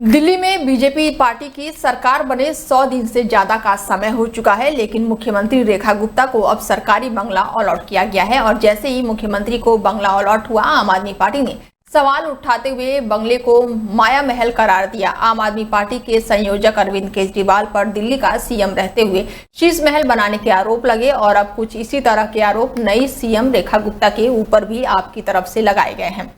दिल्ली में BJP party की सरकार बने 100 दिन से ज्यादा का समय हो चुका है, लेकिन मुख्यमंत्री रेखा गुप्ता को अब सरकारी बंगला अलॉट किया गया है। और जैसे ही मुख्यमंत्री को बंगला अलॉट हुआ, आम आदमी पार्टी ने सवाल उठाते हुए बंगले को माया महल करार दिया। आम आदमी पार्टी के संयोजक अरविंद केजरीवाल पर दिल्ली का सीएम रहते हुए शीश महल बनाने के आरोप लगे और अब कुछ इसी तरह के आरोप नई सीएम रेखा गुप्ता के ऊपर भी आपकी तरफ से लगाए गए हैं।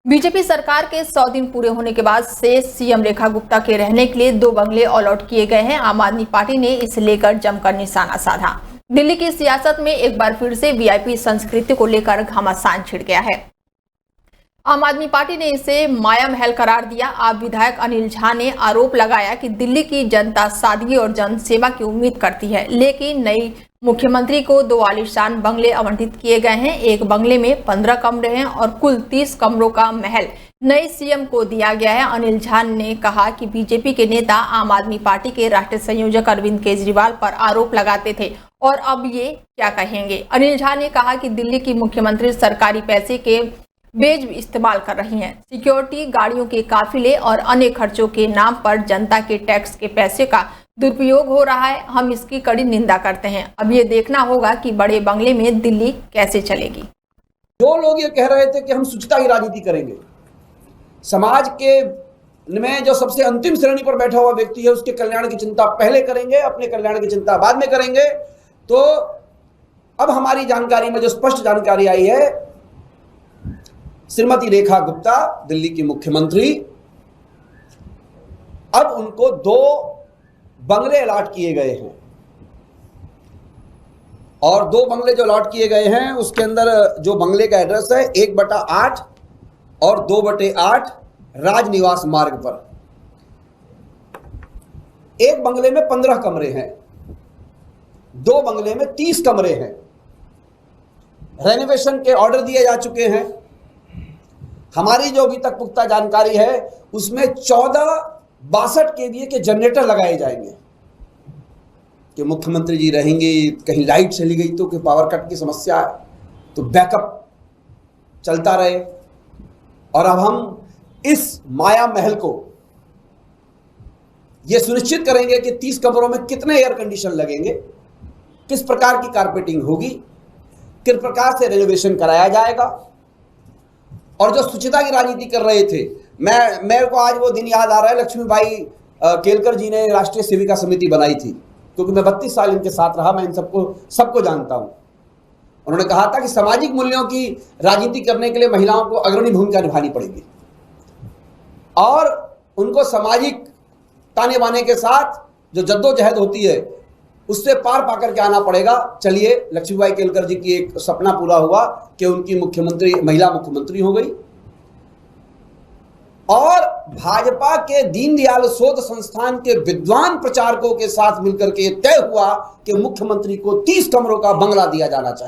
बीजेपी सरकार के 100 दिन पूरे होने के बाद से सीएम रेखा गुप्ता के रहने के लिए 2 बंगले अलॉट किए गए हैं। आम आदमी पार्टी ने इसे लेकर जमकर निशाना साधा। दिल्ली की सियासत में एक बार फिर से वीआईपी संस्कृति को लेकर घमासान छिड़ गया है। आम आदमी पार्टी ने इसे माया महल करार दिया। आप विधायक अनिल झा ने आरोप लगाया कि दिल्ली की जनता सादगी और जनसेवा की उम्मीद करती है, लेकिन नई मुख्यमंत्री को 2 आलीशान बंगले आवंटित किए गए हैं। एक बंगले में 15 कमरे हैं और कुल 30 कमरों का महल नए सीएम को दिया गया है। अनिल झा ने कहा कि बीजेपी के नेता आम आदमी पार्टी के राष्ट्रीय संयोजक अरविंद केजरीवाल पर आरोप लगाते थे और अब ये क्या कहेंगे। अनिल झा ने कहा कि दिल्ली की मुख्यमंत्री सरकारी पैसे के बेज इस्तेमाल कर रही हैं। सिक्योरिटी, गाड़ियों के काफिले और अन्य खर्चों के नाम पर जनता के टैक्स के पैसे का दुरुपयोग हो रहा है। हम इसकी कड़ी निंदा करते हैं। अब ये देखना होगा कि बड़े बंगले में दिल्ली कैसे चलेगी। जो लोग ये कह रहे थे कि हम शुचिता की राजनीति करेंगे, समाज के में जो सबसे अंतिम श्रेणी पर बैठा हुआ व्यक्ति है उसके कल्याण की चिंता पहले करेंगे, अपने कल्याण की चिंता बाद में करेंगे, तो अब हमारी जानकारी में जो स्पष्ट जानकारी आई है, श्रीमती रेखा गुप्ता दिल्ली की मुख्यमंत्री, अब उनको 2 बंगले अलॉट किए गए हैं। और 2 बंगले जो अलॉट किए गए हैं उसके अंदर जो बंगले का एड्रेस है 1/8 और 2/8 राजनिवास मार्ग पर। एक बंगले में 15 कमरे हैं, 2 बंगले में 30 कमरे हैं। रेनोवेशन के ऑर्डर दिए जा चुके हैं। हमारी जो अभी तक पुख्ता जानकारी है उसमें 14-62 केवीए के जनरेटर लगाए जाएंगे कि मुख्यमंत्री जी रहेंगे, कहीं लाइट चली गई तो, कि पावर कट की समस्या है तो बैकअप चलता रहे। और अब हम इस माया महल को यह सुनिश्चित करेंगे कि 30 कमरों में कितने एयर कंडीशन लगेंगे, किस प्रकार की कारपेटिंग होगी, किस प्रकार से रेनोवेशन कराया जाएगा। और जो शुचिता की राजनीति कर रहे थे, मेरे को आज वो दिन याद आ रहा है, लक्ष्मीबाई केलकर जी ने राष्ट्रीय सेविका समिति बनाई थी, क्योंकि मैं 32 साल इनके साथ रहा, मैं इन सबको जानता हूं। उन्होंने कहा था कि सामाजिक मूल्यों की राजनीति करने के लिए महिलाओं को अग्रणी भूमिका निभानी पड़ेगी और उनको सामाजिक ताने बाने के साथ जो जद्दोजहद होती है उससे पार पाकर के आना पड़ेगा। चलिए, लक्ष्मीबाई केलकर जी की एक सपना पूरा हुआ कि उनकी महिला मुख्यमंत्री हो गई। और भाजपा के दीनदयाल शोध संस्थान के विद्वान प्रचारकों के साथ मिलकर के तय हुआ कि मुख्यमंत्री को 30 कमरों का बंगला दिया जाना चाहिए।